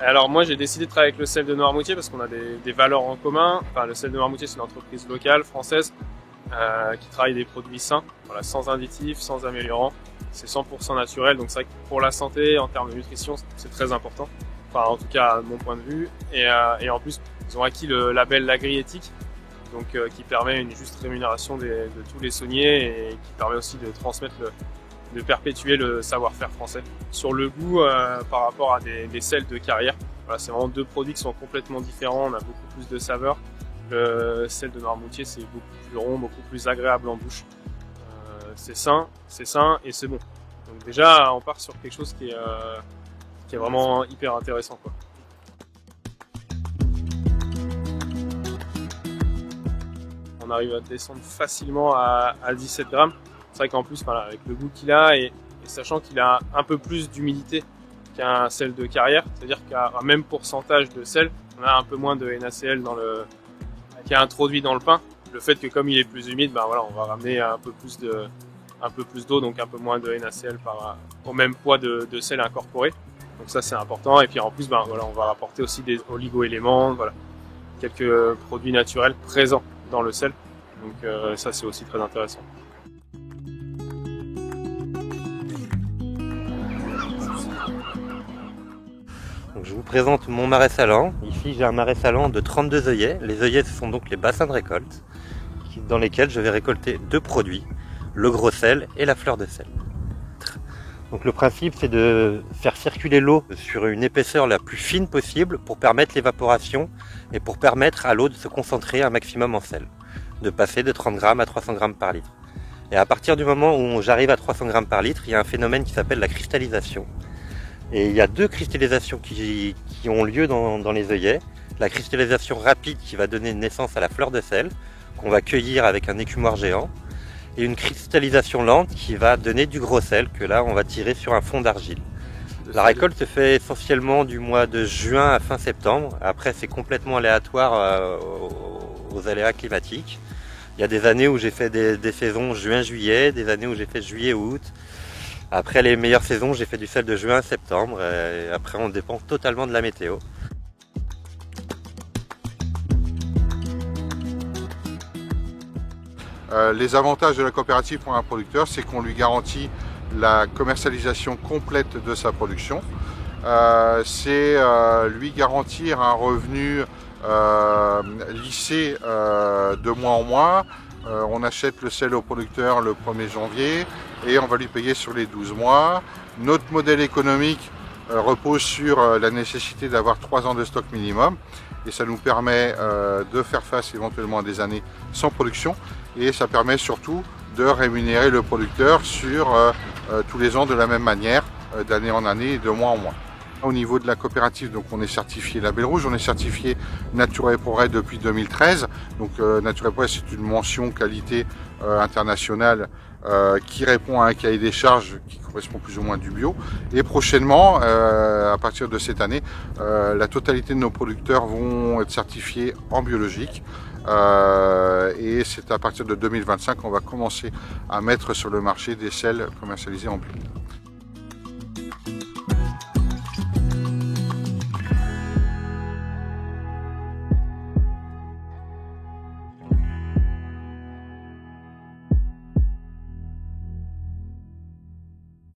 Alors moi j'ai décidé de travailler avec le sel de Noirmoutier parce qu'on a des valeurs en commun. Enfin, le sel de Noirmoutier c'est une entreprise locale française qui travaille des produits sains, voilà, sans additifs, sans améliorants. C'est 100% naturel, donc c'est vrai que pour la santé, en termes de nutrition, c'est très important. Enfin, en tout cas, de mon point de vue. Et en plus, ils ont acquis le label L'Agri-Éthique, donc qui permet une juste rémunération de tous les sauniers et qui permet aussi de transmettre de perpétuer le savoir-faire français. Sur le goût, par rapport à des sels de carrière, voilà, c'est vraiment deux produits qui sont complètement différents. On a beaucoup plus de saveur. Le sel de Noirmoutier, c'est beaucoup plus rond, beaucoup plus agréable en bouche. C'est sain et c'est bon. Donc déjà, on part sur quelque chose qui est vraiment hyper intéressant, quoi. On arrive à descendre facilement à 17 grammes. C'est vrai qu'en plus, voilà, avec le goût qu'il a et sachant qu'il a un peu plus d'humidité qu'un sel de carrière, c'est-à-dire qu'à un même pourcentage de sel, on a un peu moins de NaCl qui est introduit dans le pain. Le fait que comme il est plus humide, ben voilà, on va ramener un peu plus d'eau, donc un peu moins de NaCl au même poids de sel incorporé. Donc ça c'est important. Et puis en plus, ben voilà, on va rapporter aussi des oligo-éléments, voilà, quelques produits naturels présents dans le sel. Donc ça c'est aussi très intéressant. Donc je vous présente mon marais salant. Ici j'ai un marais salant de 32 œillets. Les œillets ce sont donc les bassins de récolte dans lesquels je vais récolter deux produits, le gros sel et la fleur de sel. Donc le principe c'est de faire circuler l'eau sur une épaisseur la plus fine possible pour permettre l'évaporation et pour permettre à l'eau de se concentrer un maximum en sel, de passer de 30 grammes à 300 grammes par litre. Et à partir du moment où j'arrive à 300 grammes par litre, il y a un phénomène qui s'appelle la cristallisation. Et il y a deux cristallisations qui ont lieu dans les œillets. La cristallisation rapide qui va donner naissance à la fleur de sel, qu'on va cueillir avec un écumoire géant. Et une cristallisation lente qui va donner du gros sel, que là on va tirer sur un fond d'argile. La récolte se fait essentiellement du mois de juin à fin septembre. Après c'est complètement aléatoire aux aléas climatiques. Il y a des années où j'ai fait des saisons juin-juillet, des années où j'ai fait juillet-août. Après les meilleures saisons, j'ai fait du sel de juin à septembre. Et après, on dépend totalement de la météo. Les avantages de la coopérative pour un producteur, c'est qu'on lui garantit la commercialisation complète de sa production. C'est lui garantir un revenu lissé de mois en mois. On achète le sel au producteur le 1er janvier et on va lui payer sur les 12 mois. Notre modèle économique repose sur la nécessité d'avoir 3 ans de stock minimum et ça nous permet de faire face éventuellement à des années sans production et ça permet surtout de rémunérer le producteur sur tous les ans de la même manière, d'année en année et de mois en mois. Au niveau de la coopérative, donc on est certifié Label Rouge, on est certifié Nature et Progrès depuis 2013. Donc Nature et Progrès, c'est une mention qualité internationale qui répond à un cahier des charges qui correspond plus ou moins du bio. Et prochainement, à partir de cette année, la totalité de nos producteurs vont être certifiés en biologique. Et c'est à partir de 2025 qu'on va commencer à mettre sur le marché des sels commercialisés en bio.